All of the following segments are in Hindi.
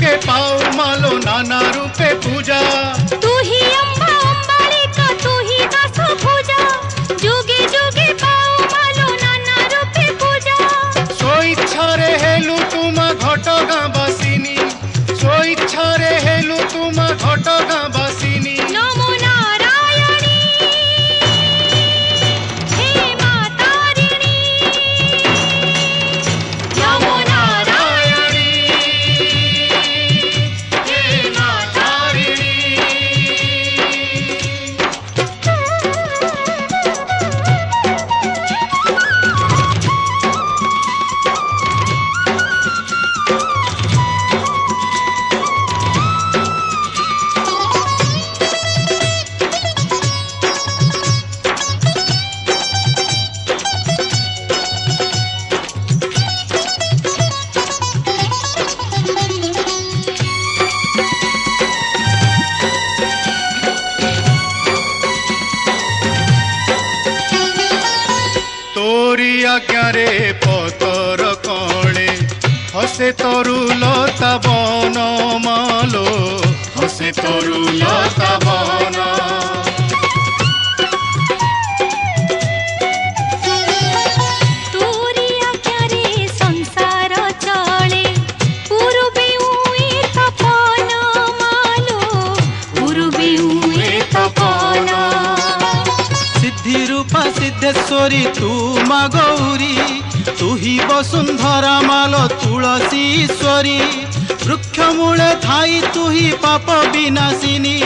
जुगे पाऊ मालो नाना रूपे पूजा। तू ही अम्बा अम्बालिका तू ही दास भुजा जुगे जुगे पाऊ मालो नाना रूपे पूजा। सो इच्छा रे हेलु तुमा घटगां बासिनी सो इच्छा रे हेलु तुमा घटगां बासिनी। नमो नारायणी हे मां तारिणी नमो नारायणी हे मां तारिणी। तोरी आज्ञा रे पतर कणे हसे तरु लता बन मालो हसे तरु लता बन। तोरी आज्ञा रे संसार चले पूर्वे उए तपन मालो पूर्वे उए तपन। सिद्धि रूपा सिद्धेश्वरी तू माँ गौरी तू ही वसुंधरा मालो तुलसीश्वरी वृक्ष मूले थाई तू ही पाप विनाशिनी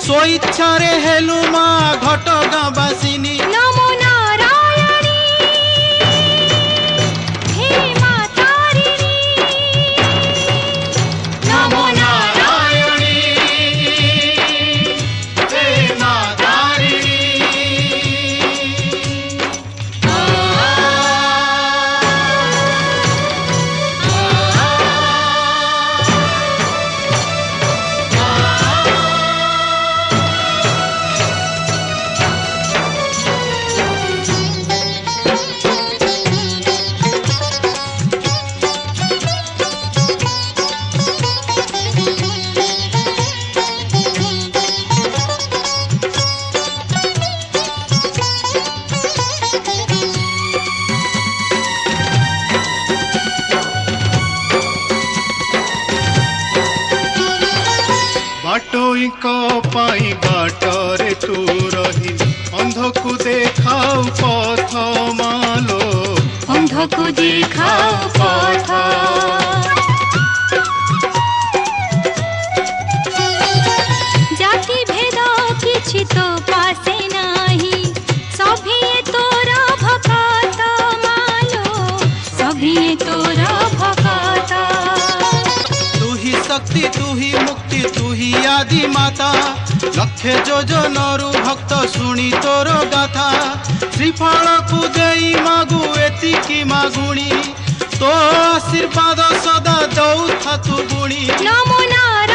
सो इच्छा रे हेलु माँ घटगां बासिनी। नमो नारायणी हे मां तारिणी नमो नारायणी हे मां तारिणी। बाटोईक पाई बाटरे तू रही अंध को देखाऊ पथ मालो अंध को देखाओ पथ। जाति भेद किछि तो पासे नाही सभी तोरा भक्त मालो सभी तोरा भक्त। तू ही शक्ति तू ही मुक्ति तू ही आदि माता लक्षे जोजनरु भक्त शुणी तोर गाथा श्रीफल को देई मागु एतिकी मागुणी तो आशीर्वाद सदा दौथा तू गुणी। नमो नारायणी